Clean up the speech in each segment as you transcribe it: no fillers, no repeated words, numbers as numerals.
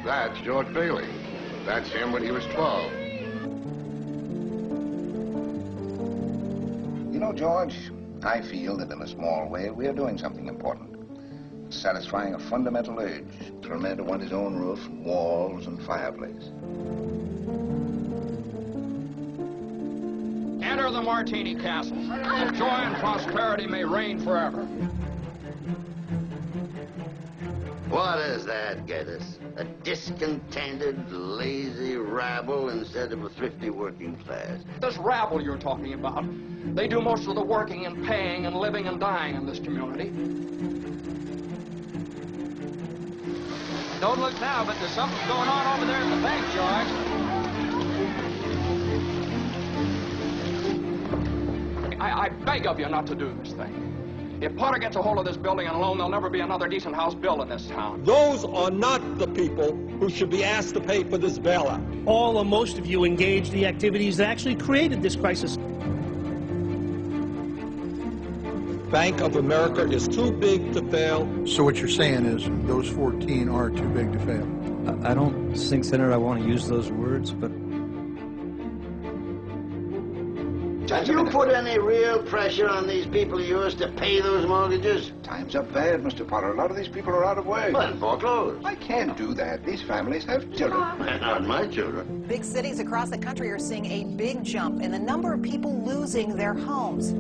That's George Bailey. That's him when he was 12. You know, George, I feel that in a small way we are doing something important. Satisfying a fundamental urge for a man to want his own roof, walls, and fireplace. Enter the Martini Castle. Joy and prosperity may reign forever. What does that get us? A discontented, lazy rabble instead of a thrifty working class. This rabble you're talking about, they do most of the working and paying and living and dying in this community. Don't look now, but there's something going on over there at the bank, George. I beg of you not to do this thing. If Potter gets a hold of this building and alone, there'll never be another decent house built in this town. Those are not the people who should be asked to pay for this bailout. All or most of you engaged in the activities that actually created this crisis. Bank of America is too big to fail. So what you're saying is those 14 are too big to fail? I don't think, Senator, I want to use those words, but... Have you put any real pressure on these people of yours to pay those mortgages? Times are bad, Mr. Potter. A lot of these people are out of work. Well, foreclosed. I can't do that. These families have children. Not my children. Big cities across the country are seeing a big jump in the number of people losing their homes.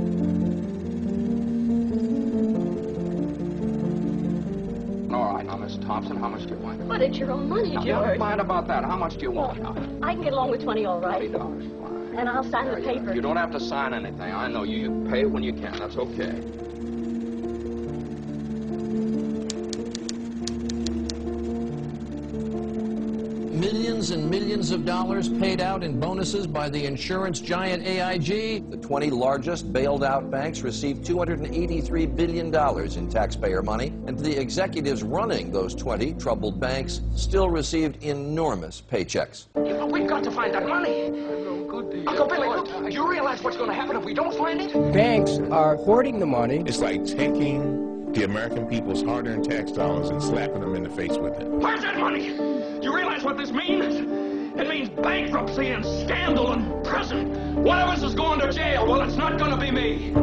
All right, now, Miss Thompson, how much do you want? But it's your own money, George. Never mind about that. How much do you want? I can get along with 20, all right. $20, fine. And I'll sign the paper. You don't have to sign anything. I know you. You pay when you can. That's okay. Millions and millions of dollars paid out in bonuses by the insurance giant AIG. The 20 largest bailed out banks received $283 billion in taxpayer money, and the executives running those 20 troubled banks still received enormous paychecks. We've got to find that money. Uncle Billy, look, do you realize what's going to happen if we don't find it? Banks are hoarding the money. It's like taking the American people's hard-earned tax dollars and slapping them in the face with it. Where's that money? Do you realize what this means? It means bankruptcy and scandal and prison. One of us is going to jail. Well, it's not going to be me.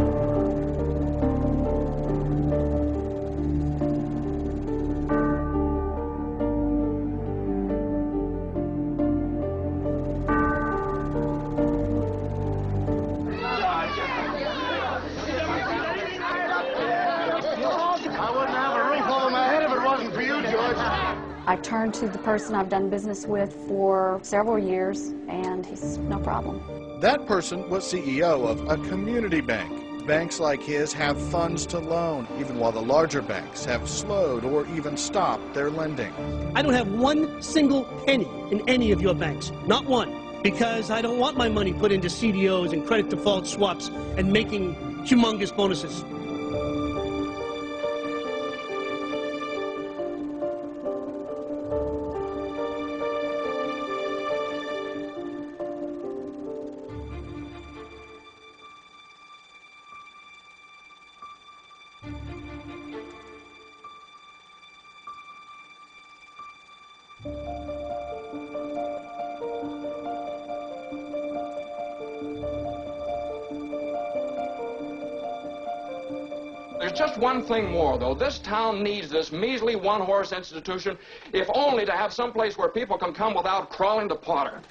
I turned to the person I've done business with for several years, and he's no problem. That person was CEO of a community bank. Banks like his have funds to loan, even while the larger banks have slowed or even stopped their lending. I don't have one single penny in any of your banks, not one, because I don't want my money put into CDOs and credit default swaps and making humongous bonuses. There's just one thing more, though. This town needs this measly one-horse institution, if only to have some place where people can come without crawling to Potter.